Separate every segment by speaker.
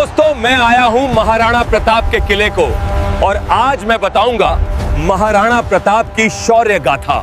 Speaker 1: दोस्तों, मैं आया हूं महाराणा प्रताप के किले को और आज मैं बताऊंगा महाराणा प्रताप की शौर्य गाथा।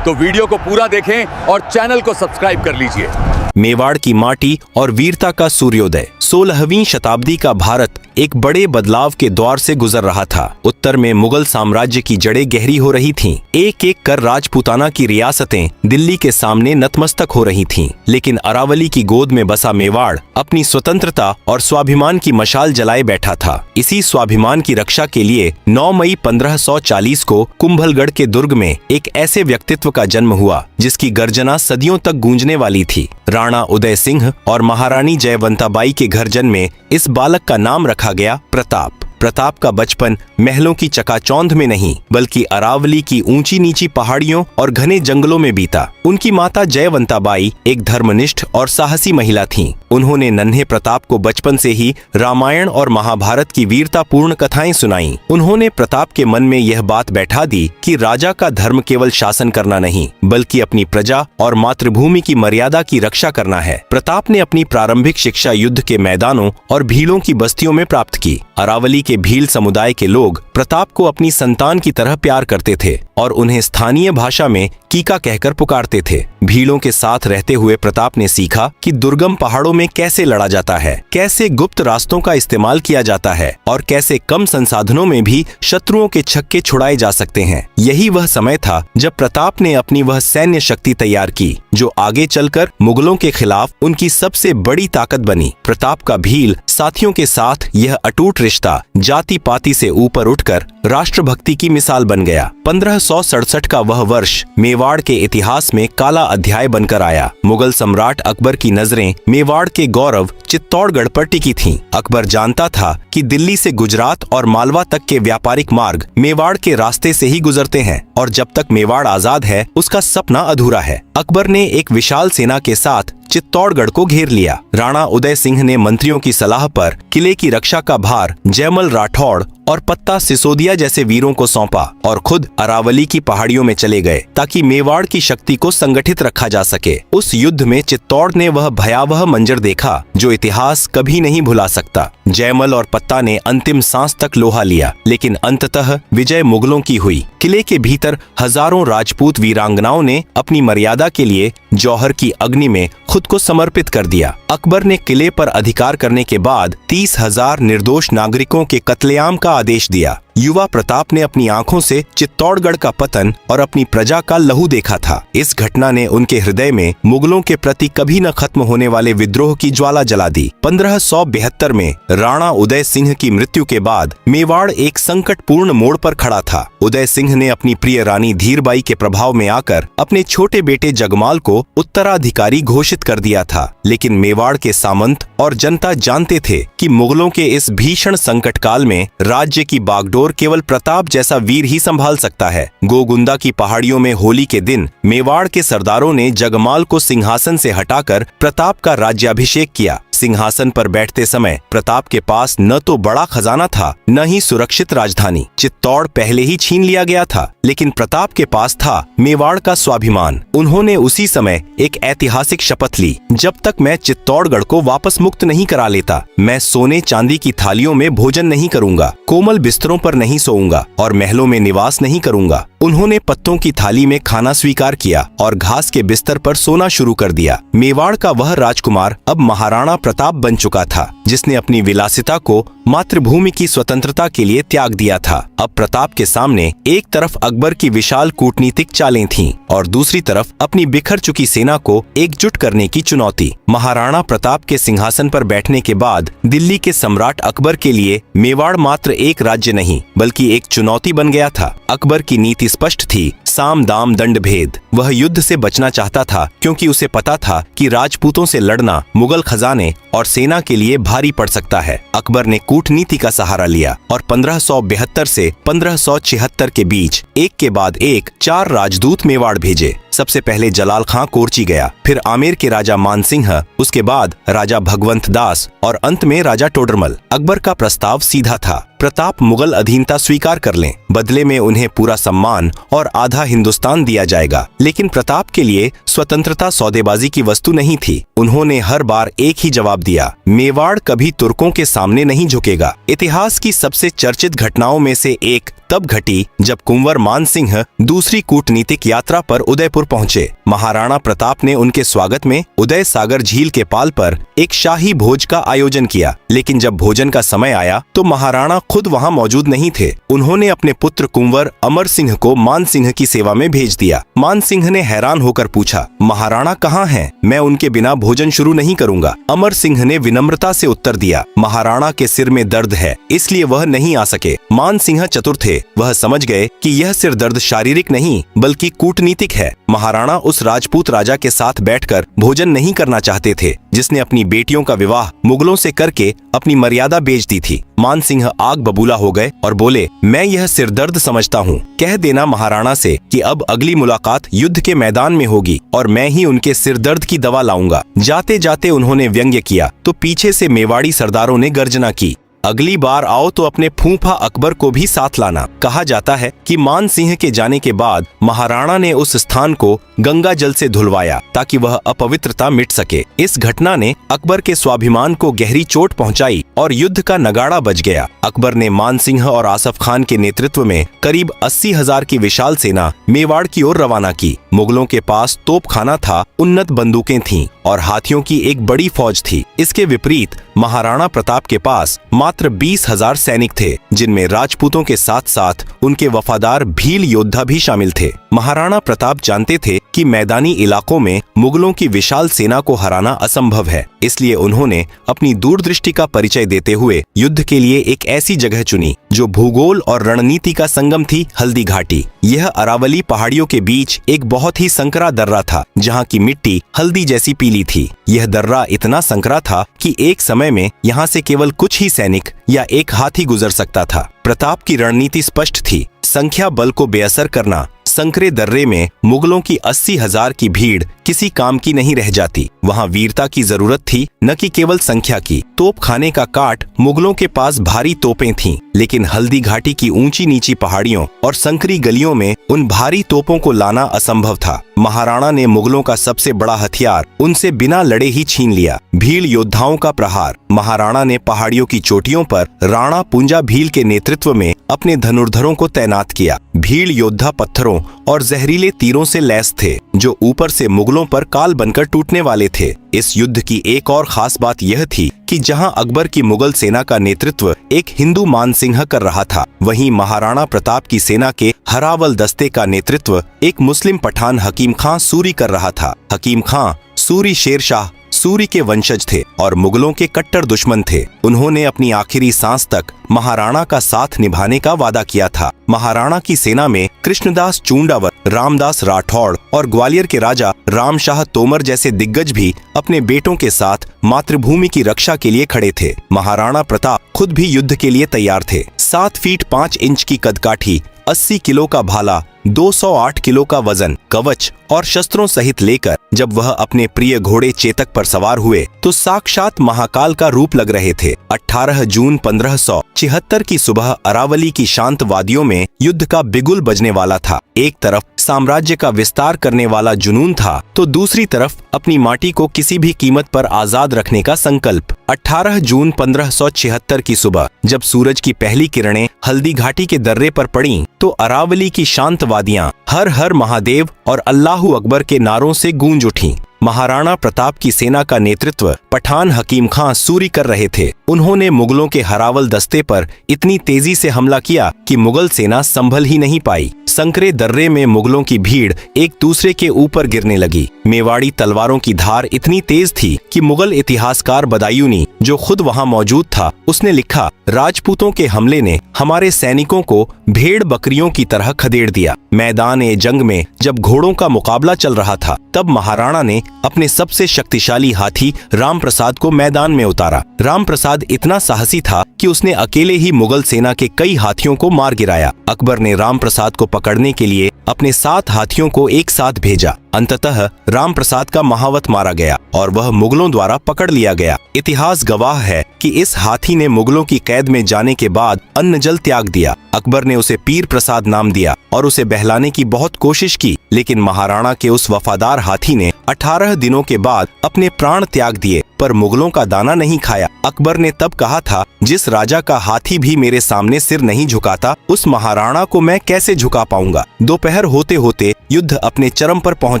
Speaker 1: तो वीडियो को पूरा देखें और चैनल को सब्सक्राइब कर लीजिए।
Speaker 2: मेवाड़ की माटी और वीरता का सूर्योदय। 16वीं शताब्दी का भारत एक बड़े बदलाव के दौर से गुजर रहा था। उत्तर में मुगल साम्राज्य की जड़ें गहरी हो रही थीं। एक एक कर राजपूताना की रियासतें दिल्ली के सामने नतमस्तक हो रही थीं। लेकिन अरावली की गोद में बसा मेवाड़ अपनी स्वतंत्रता और स्वाभिमान की मशाल जलाए बैठा था। इसी स्वाभिमान की रक्षा के लिए 9 मई 1540 को कुंभलगढ़ के दुर्ग में एक ऐसे व्यक्तित्व का जन्म हुआ जिसकी गर्जना सदियों तक गूंजने वाली थी। राणा उदय सिंह और महारानी जयवंताबाई के घर जन्मे इस बालक का नाम रखा गया प्रताप। प्रताप का बचपन महलों की चकाचौंध में नहीं बल्कि अरावली की ऊंची नीची पहाड़ियों और घने जंगलों में बीता। उनकी माता जयवंताबाई एक धर्मनिष्ठ और साहसी महिला थीं। उन्होंने नन्हे प्रताप को बचपन से ही रामायण और महाभारत की वीरतापूर्ण कथाएं सुनाईं। उन्होंने प्रताप के मन में यह बात बैठा दी कि राजा का धर्म केवल शासन करना नहीं बल्कि अपनी प्रजा और मातृभूमि की मर्यादा की रक्षा करना है। प्रताप ने अपनी प्रारंभिक शिक्षा युद्ध के मैदानों और भीलों की बस्तियों में प्राप्त की। अरावली के भील समुदाय के लोग प्रताप को अपनी संतान की तरह प्यार करते थे और उन्हें स्थानीय भाषा में कीका कहकर पुकारते थे। भीलों के साथ रहते हुए प्रताप ने सीखा कि दुर्गम पहाड़ों में कैसे लड़ा जाता है, कैसे गुप्त रास्तों का इस्तेमाल किया जाता है और कैसे कम संसाधनों में भी शत्रुओं के छक्के छुड़ाए जा सकते हैं। यही वह समय था जब प्रताप ने अपनी वह सैन्य शक्ति तैयार की जो आगे चलकर मुगलों के खिलाफ उनकी सबसे बड़ी ताकत बनी। प्रताप का भील साथियों के साथ यह अटूट रिश्ता जाति पाति से ऊपर उठकर राष्ट्रभक्ति की मिसाल बन गया। 1567 का वह वर्ष मेवाड़ के इतिहास में काला अध्याय बनकर आया। मुगल सम्राट अकबर की नजरें मेवाड़ के गौरव चित्तौड़गढ़ पर टिकी थीं। अकबर जानता था कि दिल्ली से गुजरात और मालवा तक के व्यापारिक मार्ग मेवाड़ के रास्ते से ही गुजरते हैं और जब तक मेवाड़ आजाद है उसका सपना अधूरा है। अकबर ने एक विशाल सेना के साथ चित्तौड़गढ़ को घेर लिया। राणा उदय सिंह ने मंत्रियों की सलाह पर किले की रक्षा का भार जयमल राठौड़ और पत्ता सिसोदिया जैसे वीरों को सौंपा और खुद अरावली की पहाड़ियों में चले गए ताकि मेवाड़ की शक्ति को संगठित रखा जा सके। उस युद्ध में चित्तौड़ ने वह भयावह मंजर देखा जो इतिहास कभी नहीं भुला सकता। जयमल और पत्ता ने अंतिम सांस तक लोहा लिया लेकिन अंततः विजय मुगलों की हुई। किले के भीतर हजारों राजपूत वीरांगनाओं ने अपनी मर्यादा के लिए जौहर की अग्नि में खुद को समर्पित कर दिया। अकबर ने किले पर अधिकार करने के बाद 30,000 निर्दोष नागरिकों के कत्लेआम का आदेश दिया। युवा प्रताप ने अपनी आंखों से चित्तौड़गढ़ का पतन और अपनी प्रजा का लहू देखा था। इस घटना ने उनके हृदय में मुगलों के प्रति कभी न खत्म होने वाले विद्रोह की ज्वाला जला दी। 1572 में राणा उदय सिंह की मृत्यु के बाद मेवाड़ एक संकटपूर्ण मोड़ पर खड़ा था। उदय सिंह ने अपनी प्रिय रानी धीरबाई के प्रभाव में आकर अपने छोटे बेटे जगमाल को उत्तराधिकारी घोषित कर दिया था। लेकिन मेवाड़ के सामंत और जनता जानते थे कि मुगलों के इस भीषण संकट काल में राज्य की बागडोर केवल प्रताप जैसा वीर ही संभाल सकता है। गोगुंदा की पहाड़ियों में होली के दिन मेवाड़ के सरदारों ने जगमाल को सिंहासन से हटाकर प्रताप का राज्याभिषेक किया। सिंहासन पर बैठते समय प्रताप के पास न तो बड़ा खजाना था न ही सुरक्षित राजधानी। चित्तौड़ पहले ही छीन लिया गया था लेकिन प्रताप के पास था मेवाड़ का स्वाभिमान। उन्होंने उसी समय एक ऐतिहासिक शपथ ली, जब तक मैं चित्तौड़गढ़ को वापस मुक्त नहीं करा लेता मैं सोने चांदी की थालियों में भोजन नहीं करूंगा, कोमल बिस्तरों पर नहीं सोऊंगा और महलों में निवास नहीं करूंगा। उन्होंने पत्तों की थाली में खाना स्वीकार किया और घास के बिस्तर पर सोना शुरू कर दिया। मेवाड़ का वह राजकुमार अब महाराणा प्रताप बन चुका था जिसने अपनी विलासिता को मातृभूमि की स्वतंत्रता के लिए त्याग दिया था। अब प्रताप के सामने एक तरफ अकबर की विशाल कूटनीतिक चालें थीं और दूसरी तरफ अपनी बिखर चुकी सेना को एकजुट करने की चुनौती। महाराणा प्रताप के सिंहासन पर बैठने के बाद दिल्ली के सम्राट अकबर के लिए मेवाड़ मात्र एक राज्य नहीं बल्कि एक चुनौती बन गया था। अकबर की नीति स्पष्ट थी, साम दाम दंड भेद। वह युद्ध से बचना चाहता था क्योंकि उसे पता था कि राजपूतों से लड़ना मुगल खजाने और सेना के लिए भारी पड़ सकता है। अकबर ने कूटनीति का सहारा लिया और 1572 से 1576 के बीच एक के बाद एक 4 राजदूत मेवाड़ भेजे। सबसे पहले जलाल खां कोरची गया, फिर आमेर के राजा मानसिंह, उसके बाद राजा भगवंत दास और अंत में राजा टोडरमल। अकबर का प्रस्ताव सीधा था, प्रताप मुगल अधीनता स्वीकार कर लें। बदले में उन्हें पूरा सम्मान और आधा हिंदुस्तान दिया जाएगा। लेकिन प्रताप के लिए स्वतंत्रता सौदेबाजी की वस्तु नहीं थी। उन्होंने हर बार एक ही जवाब दिया, मेवाड़ कभी तुर्कों के सामने नहीं झुकेगा। इतिहास की सबसे चर्चित घटनाओं में से एक तब घटी जब कुंवर मानसिंह दूसरी कूटनीतिक यात्रा पर उदयपुर पहुंचे। महाराणा प्रताप ने उनके स्वागत में उदय सागर झील के पाल पर एक शाही भोज का आयोजन किया। लेकिन जब भोजन का समय आया तो महाराणा खुद वहां मौजूद नहीं थे। उन्होंने अपने पुत्र कुंवर अमर सिंह को मानसिंह की सेवा में भेज दिया। मानसिंह ने हैरान होकर पूछा, महाराणा कहाँ हैं? मैं उनके बिना भोजन शुरू नहीं करूंगा। अमर सिंह ने विनम्रता से उत्तर दिया, महाराणा के सिर में दर्द है, इसलिए वह नहीं आ सके। मानसिंह चतुर थे, वह समझ गए कि यह सिर दर्द शारीरिक नहीं बल्कि कूटनीतिक है। महाराणा उस राजपूत राजा के साथ बैठकर भोजन नहीं करना चाहते थे जिसने अपनी बेटियों का विवाह मुगलों से करके अपनी मर्यादा बेच दी थी। मानसिंह आग बबूला हो गए और बोले, मैं यह सिर दर्द समझता हूँ। कह देना महाराणा से कि अब अगली मुलाकात युद्ध के मैदान में होगी और मैं ही उनके सिर दर्द की दवा लाऊंगा। जाते जाते उन्होंने व्यंग्य किया तो पीछे से मेवाड़ी सरदारों ने गर्जना की, अगली बार आओ तो अपने फूफा अकबर को भी साथ लाना। कहा जाता है कि मानसिंह के जाने के बाद महाराणा ने उस स्थान को गंगा जल से धुलवाया ताकि वह अपवित्रता मिट सके। इस घटना ने अकबर के स्वाभिमान को गहरी चोट पहुंचाई और युद्ध का नगाड़ा बज गया। अकबर ने मानसिंह और आसफ खान के नेतृत्व में करीब 80,000 की विशाल सेना मेवाड़ की ओर रवाना की। मुगलों के पास तोपखाना था, उन्नत बंदूकें थीं और हाथियों की एक बड़ी फौज थी। इसके विपरीत महाराणा प्रताप के पास मात्र 20,000 सैनिक थे, जिनमें राजपूतों के साथ साथ उनके वफादार भील योद्धा भी शामिल थे। महाराणा प्रताप जानते थे कि मैदानी इलाकों में मुगलों की विशाल सेना को हराना असंभव है, इसलिए उन्होंने अपनी दूरदृष्टि का परिचय देते हुए युद्ध के लिए एक ऐसी जगह चुनी जो भूगोल और रणनीति का संगम थी, हल्दी घाटी। यह अरावली पहाड़ियों के बीच एक बहुत ही संकरा दर्रा था, जहाँ की मिट्टी हल्दी जैसी पीली थी। यह दर्रा इतना संकरा था कि एक समय में यहाँ से केवल कुछ ही सैनिक या एक हाथी गुजर सकता था। प्रताप की रणनीति स्पष्ट थी, संख्या बल को बेअसर करना। संकरे दर्रे में मुगलों की 80,000 की भीड़ किसी काम की नहीं रह जाती। वहाँ वीरता की जरूरत थी, न कि केवल संख्या की। तोप खाने का काट मुगलों के पास भारी तोपें थीं, लेकिन हल्दी घाटी की ऊंची नीची पहाड़ियों और संकरी गलियों में उन भारी तोपों को लाना असंभव था। महाराणा ने मुगलों का सबसे बड़ा हथियार उनसे बिना लड़े ही छीन लिया, भील योद्धाओं का प्रहार। महाराणा ने पहाड़ियों की चोटियों पर राणा पुंजा भील के नेतृत्व में अपने धनुर्धरों को तैनात किया। भील योद्धा पत्थरों और जहरीले तीरों से लैस थे, जो ऊपर से मुगलों पर काल बनकर टूटने वाले थे। इस युद्ध की एक और खास बात यह थी कि जहां अकबर की मुगल सेना का नेतृत्व एक हिंदू मानसिंह कर रहा था, वहीं महाराणा प्रताप की सेना के हरावल दस्ते का नेतृत्व एक मुस्लिम पठान हकीम खां सूरी कर रहा था। हकीम खां सूरी शेरशाह सूरी के वंशज थे और मुगलों के कट्टर दुश्मन थे। उन्होंने अपनी आखिरी सांस तक महाराणा का साथ निभाने का वादा किया था। महाराणा की सेना में कृष्णदास चूंडावर, रामदास राठौड़ और ग्वालियर के राजा रामशाह तोमर जैसे दिग्गज भी अपने बेटों के साथ मातृभूमि की रक्षा के लिए खड़े थे। महाराणा प्रताप खुद भी युद्ध के लिए तैयार थे। 7 फीट 5 इंच की कदकाठी, 80 किलो का भाला, 208 किलो का वजन, कवच और शस्त्रों सहित लेकर जब वह अपने प्रिय घोड़े चेतक पर सवार हुए तो साक्षात महाकाल का रूप लग रहे थे। 18 जून 1576 की सुबह अरावली की शांत वादियों में युद्ध का बिगुल बजने वाला था। एक तरफ साम्राज्य का विस्तार करने वाला जुनून था तो दूसरी तरफ अपनी माटी को किसी भी कीमत पर आजाद रखने का संकल्प। 18 जून 1576 की सुबह जब सूरज की पहली किरणें हल्दी घाटी के दर्रे पर पड़ीं तो अरावली की शांत वादियां हर हर महादेव और अल्लाहू अकबर के नारों से गूंज उठीं। महाराणा प्रताप की सेना का नेतृत्व पठान हकीम खां सूरी कर रहे थे। उन्होंने मुगलों के हरावल दस्ते पर इतनी तेजी से हमला किया कि मुगल सेना संभल ही नहीं पाई। संकरे दर्रे में मुगलों की भीड़ एक दूसरे के ऊपर गिरने लगी। मेवाड़ी तलवारों की धार इतनी तेज थी कि मुगल इतिहासकार बदायूनी, जो खुद वहां मौजूद था, उसने लिखा, राजपूतों के हमले ने हमारे सैनिकों को भेड़ बकरियों की तरह खदेड़ दिया। मैदान ए जंग में जब घोड़ों का मुकाबला चल रहा था तब महाराणा ने अपने सबसे शक्तिशाली हाथी राम प्रसाद को मैदान में उतारा। राम प्रसाद इतना साहसी था कि उसने अकेले ही मुगल सेना के कई हाथियों को मार गिराया। अकबर ने राम प्रसाद को पकड़ने के लिए अपने 7 हाथियों को एक साथ भेजा। अंततः राम प्रसाद का महावत मारा गया और वह मुगलों द्वारा पकड़ लिया गया। इतिहास गवाह है कि इस हाथी ने मुगलों की कैद में जाने के बाद अन्न जल त्याग दिया। अकबर ने उसे पीर प्रसाद नाम दिया और उसे बहलाने की बहुत कोशिश की, लेकिन महाराणा के उस वफादार हाथी ने 18 दिनों के बाद अपने प्राण त्याग दिए, पर मुगलों का दाना नहीं खाया। अकबर ने तब कहा था, जिस राजा का हाथी भी मेरे सामने सिर नहीं झुकाता, उस महाराणा को मैं कैसे झुका पाऊंगा। दोपहर होते होते युद्ध अपने चरम पर पहुंच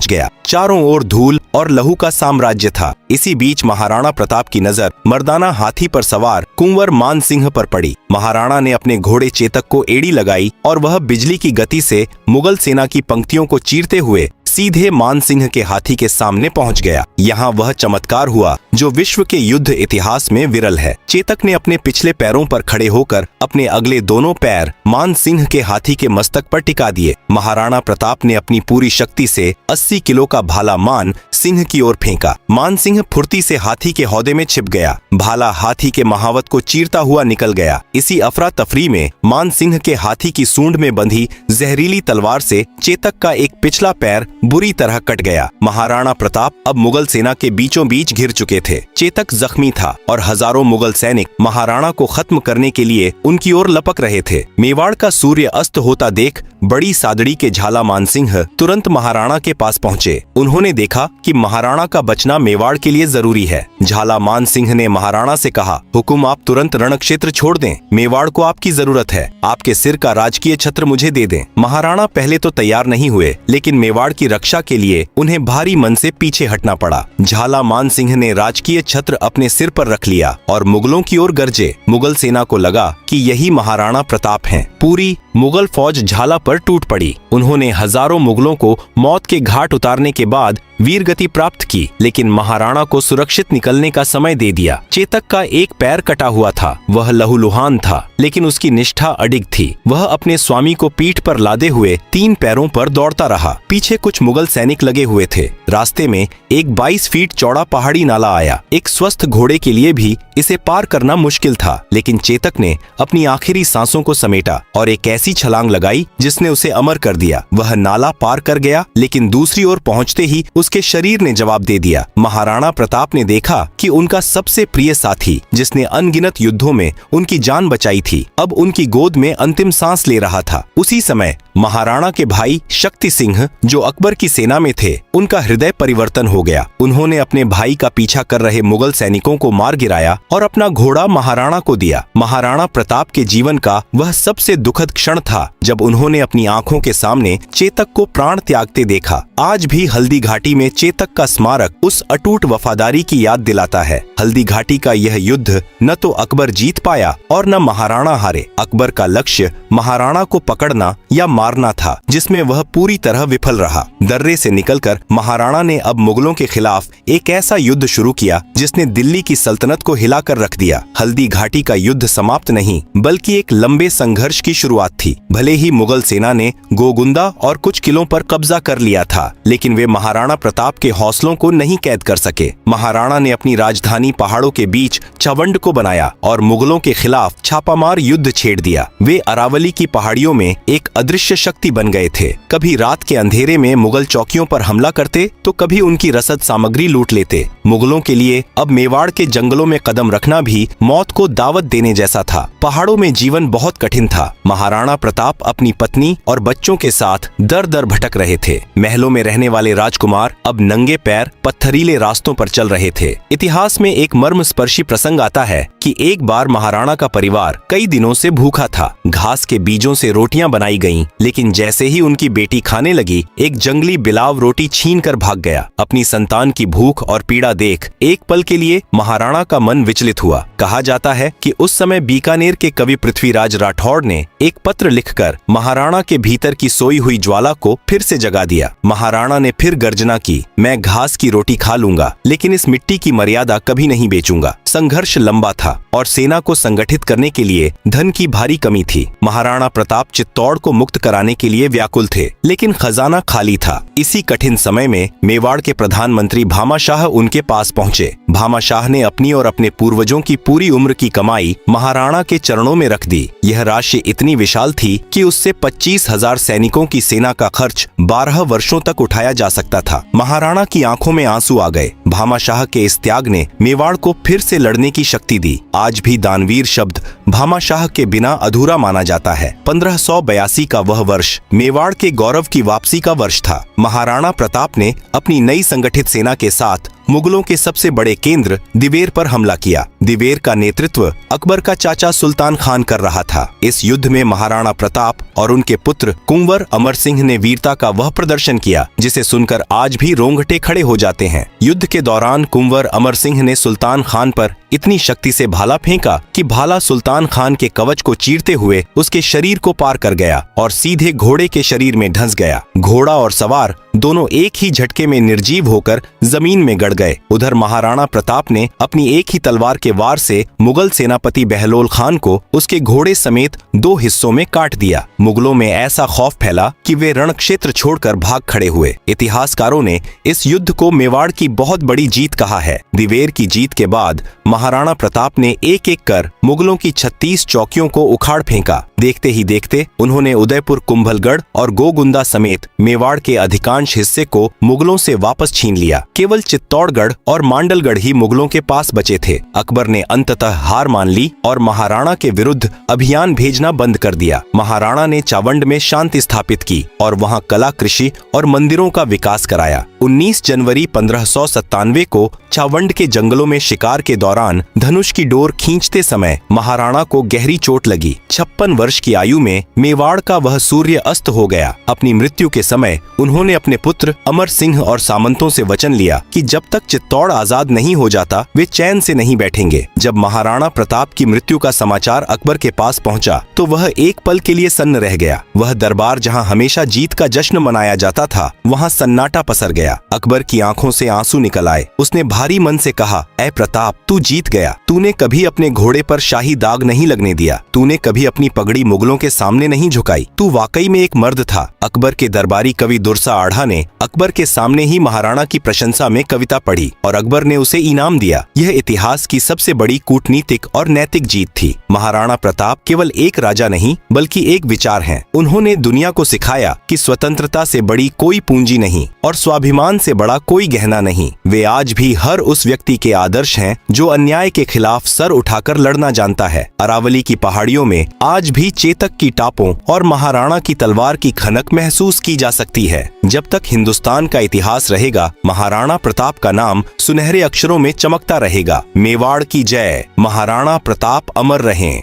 Speaker 2: गया। चारों ओर धूल और लहू का साम्राज्य था। इसी बीच महाराणा प्रताप की नजर मर्दाना हाथी पर सवार कुंवर मान सिंह पर पड़ी। महाराणा ने अपने घोड़े चेतक को एड़ी लगाई और वह बिजली की गति से मुगल सेना की पंक्तियों को चीरते हुए सीधे मान सिंह के हाथी के सामने पहुंच गया। यहाँ वह चमत्कार हुआ जो विश्व के युद्ध इतिहास में विरल है। चेतक ने अपने पिछले पैरों पर खड़े होकर अपने अगले दोनों पैर मान सिंह के हाथी के मस्तक पर टिका दिए। महाराणा प्रताप ने अपनी पूरी शक्ति से 80 किलो का भाला मान सिंह की ओर फेंका। मान सिंह फुर्ती से हाथी के हौदे में छिप गया। भाला हाथी के महावत को चीरता हुआ निकल गया। इसी अफरा तफरी में मान सिंह के हाथी की सूंड में बंधी जहरीली तलवार से चेतक का एक पिछला पैर बुरी तरह कट गया। महाराणा प्रताप अब मुगल सेना के बीचों बीच घिर चुके थे। चेतक जख्मी था और हजारों मुगल सैनिक महाराणा को खत्म करने के लिए उनकी ओर लपक रहे थे। मेवाड़ का सूर्य अस्त होता देख बड़ी सादड़ी के झाला मान सिंह तुरंत महाराणा के पास पहुँचे। उन्होंने देखा कि महाराणा का बचना मेवाड़ के लिए जरूरी है। झाला मान सिंह ने महाराणा से कहा, हुकुम आप तुरंत रणक्षेत्र छोड़ दें, मेवाड़ को आपकी जरूरत है। आपके सिर का राजकीय छत्र मुझे दे दें। महाराणा पहले तो तैयार नहीं हुए, लेकिन मेवाड़ की रक्षा के लिए उन्हें भारी मन से पीछे हटना पड़ा। झाला मान सिंह ने राजकीय छत्र अपने सिर पर रख लिया और मुगलों की ओर गरजे। मुगल सेना को लगा कि यही महाराणा प्रताप हैं। पूरी मुगल फौज झाला पर टूट पड़ी। उन्होंने हजारों मुगलों को मौत के घाट उतारने के बाद वीर गति प्राप्त की, लेकिन महाराणा को सुरक्षित निकलने का समय दे दिया। चेतक का एक पैर कटा हुआ था। वह लहूलुहान था, लेकिन उसकी निष्ठा अडिग थी। वह अपने स्वामी को पीठ पर लादे हुए 3 पैरों पर दौड़ता रहा। पीछे कुछ मुगल सैनिक लगे हुए थे। रास्ते में एक 22 फीट चौड़ा पहाड़ी नाला आया। एक स्वस्थ घोड़े के लिए भी इसे पार करना मुश्किल था, लेकिन चेतक ने अपनी आखिरी सांसों को समेटा और एक ऐसी छलांग लगाई जिसने उसे अमर कर दिया। वह नाला पार कर गया, लेकिन दूसरी ओर पहुंचते ही उसके शरीर ने जवाब दे दिया। महाराणा प्रताप ने देखा कि उनका सबसे प्रिय साथी, जिसने अनगिनत युद्धों में उनकी जान बचाई थी, अब उनकी गोद में अंतिम सांस ले रहा था। उसी समय महाराणा के भाई शक्ति सिंह, जो अकबर की सेना में थे, उनका हृदय परिवर्तन हो गया। उन्होंने अपने भाई का पीछा कर रहे मुगल सैनिकों को मार गिराया और अपना घोड़ा महाराणा को दिया। महाराणा प्रताप के जीवन का वह सबसे दुखद क्षण था जब उन्होंने अपनी आंखों के सामने चेतक को प्राण त्यागते देखा। आज भी हल्दी घाटी में चेतक का स्मारक उस अटूट वफादारी की याद दिलाता है। हल्दी घाटी का यह युद्ध न तो अकबर जीत पाया और न महाराणा हारे। अकबर का लक्ष्य महाराणा को पकड़ना या मारना था, जिसमें वह पूरी तरह विफल रहा। दर्रे से निकलकर महाराणा ने अब मुगलों के खिलाफ एक ऐसा युद्ध शुरू किया जिसने दिल्ली की सल्तनत को हिलाकर रख दिया। हल्दी घाटी का युद्ध समाप्त नहीं, बल्कि एक लंबे संघर्ष की शुरुआत थी। भले ही मुगल सेना ने गोगुंदा और कुछ किलों पर कब्जा कर लिया था, लेकिन वे महाराणा प्रताप के हौसलों को नहीं कैद कर सके। महाराणा ने अपनी राजधानी पहाड़ों के बीच चवंड को बनाया और मुगलों के खिलाफ छापामार युद्ध छेड़ दिया। वे अरावली की पहाड़ियों में एक अदृश्य शक्ति बन गए थे। कभी रात के अंधेरे में मुगल चौकियों पर हमला करते, तो कभी उनकी रसद सामग्री लूट लेते। मुगलों के लिए अब मेवाड़ के जंगलों में कदम रखना भी मौत को दावत देने जैसा था। पहाड़ों में जीवन बहुत कठिन था। महाराणा प्रताप अपनी पत्नी और बच्चों के साथ दर दर भटक रहे थे। महलों में रहने वाले राजकुमार अब नंगे पैर पत्थरीले रास्तों पर चल रहे थे। इतिहास में एक मर्मस्पर्शी प्रसंग आता है कि एक बार महाराणा का परिवार कई दिनों से भूखा था। घास के बीजों से रोटियां बनाई गईं, लेकिन जैसे ही उनकी बेटी खाने लगी, एक जंगली बिलाव रोटी छीनकर भाग गया। अपनी संतान की भूख और पीड़ा देख एक पल के लिए महाराणा का मन विचलित हुआ। कहा जाता है कि उस समय बीकानेर के कवि पृथ्वीराज राठौड़ ने एक पत्र लिखकर महाराणा के भीतर की सोई हुई ज्वाला को फिर से जगा दिया। महाराणा ने फिर गर्जना की, मैं घास की रोटी खा लूंगा, लेकिन इस मिट्टी की मर्यादा कभी नहीं बेचूंगा। संघर्ष लंबा था और सेना को संगठित करने के लिए धन की भारी कमी थी। महाराणा प्रताप चित्तौड़ को मुक्त कराने के लिए व्याकुल थे, लेकिन खजाना खाली था। इसी कठिन समय में मेवाड़ के प्रधानमंत्री भामाशाह उनके पास पहुंचे। भामाशाह ने अपनी और अपने पूर्वजों की पूरी उम्र की कमाई महाराणा के चरणों में रख दी। यह राशि इतनी विशाल थी कि उससे 25,000 सैनिकों की सेना का खर्च 12 वर्षों तक उठाया जा सकता था। महाराणा की आंखों में आंसू आ गए। भामाशाह के इस त्याग ने मेवाड़ को फिर से लड़ने की शक्ति दी। आज भी दानवीर शब्द भामाशाह के बिना अधूरा माना जाता है। 1582 का वह वर्ष मेवाड़ के गौरव की वापसी का वर्ष था। महाराणा प्रताप ने अपनी नई संगठित सेना के साथ मुगलों के सबसे बड़े केंद्र दिवेर पर हमला किया। दिवेर का नेतृत्व अकबर का चाचा सुल्तान खान कर रहा था। इस युद्ध में महाराणा प्रताप और उनके पुत्र कुंवर अमर सिंह ने वीरता का वह प्रदर्शन किया जिसे सुनकर आज भी रोंगटे खड़े हो जाते हैं। युद्ध के दौरान कुंवर अमर सिंह ने सुल्तान खान पर इतनी शक्ति से भाला फेंका कि भाला सुल्तान खान के कवच को चीरते हुए उसके शरीर को पार कर गया और सीधे घोड़े के शरीर में धंस गया। घोड़ा और सवार दोनों एक ही झटके में निर्जीव होकर जमीन में गड़ गए। उधर महाराणा प्रताप ने अपनी एक ही तलवार के वार से मुगल सेनापति बहलोल खान को उसके घोड़े समेत 2 हिस्सों में काट दिया। मुगलों में ऐसा खौफ फैला कि वे रण क्षेत्र छोड़कर भाग खड़े हुए। इतिहासकारों ने इस युद्ध को मेवाड़ की बहुत बड़ी जीत कहा है। दिवेर की जीत के बाद महाराणा प्रताप ने एक एक कर मुगलों की 36 चौकियों को उखाड़ फेंका। देखते ही देखते उन्होंने उदयपुर, कुंभलगढ़ और गोगुंदा समेत मेवाड़ के अधिकांश हिस्से को मुगलों से वापस छीन लिया। केवल चित्तौड़गढ़ और मांडलगढ़ ही मुगलों के पास बचे थे। अकबर ने अंततः हार मान ली और महाराणा के विरुद्ध अभियान भेजना बंद कर दिया। महाराणा ने चावंड में शांति स्थापित की और वहां कला, कृषि और मंदिरों का विकास कराया। 19 जनवरी 1597 को चावंड के जंगलों में शिकार के दौरान धनुष की डोर खींचते समय महाराणा को गहरी चोट लगी। 56 वर्ष की आयु में मेवाड़ का वह सूर्य अस्त हो गया। अपनी मृत्यु के समय उन्होंने अपने पुत्र अमर सिंह और सामंतों से वचन लिया कि जब तक चित्तौड़ आजाद नहीं हो जाता वे चैन से नहीं बैठेंगे। जब महाराणा प्रताप की मृत्यु का समाचार अकबर के पास पहुंचा तो वह एक पल के लिए सन्न रह गया। वह दरबार जहां हमेशा जीत का जश्न मनाया जाता था वहां सन्नाटा पसर गया। अकबर की आंखों से आंसू निकल आए। उसने भारी मन से कहा, ऐ प्रताप, तू जीत गया। तूने कभी अपने घोड़े पर शाही दाग नहीं लगने दिया। तूने कभी अपनी पगड़ी मुगलों के सामने नहीं झुकाई। तू वाकई में एक मर्द था। अकबर के दरबारी कवि दुर्सा आढ़ा ने अकबर के सामने ही महाराणा की प्रशंसा में कविता पढ़ी और अकबर ने उसे इनाम दिया। यह इतिहास की सबसे बड़ी कूटनीतिक और नैतिक जीत थी। महाराणा प्रताप केवल एक राजा नहीं बल्कि एक विचार हैं। उन्होंने दुनिया को सिखाया कि स्वतंत्रता से बड़ी कोई पूंजी नहीं और स्वाभिमान से बड़ा कोई गहना नहीं। वे आज भी हर उस व्यक्ति के आदर्श हैं जो अन्याय के खिलाफ सर उठाकर लड़ना जानता है। अरावली की पहाड़ियों में आज भी चेतक की टापों और महाराणा की तलवार की खनक महसूस की जा सकती है। जब तक हिंदुस्तान का इतिहास रहेगा, महाराणा प्रताप का नाम सुनहरे अक्षरों में चमकता रहेगा। मेवाड़ की जय। महाराणा प्रताप अमर रहें।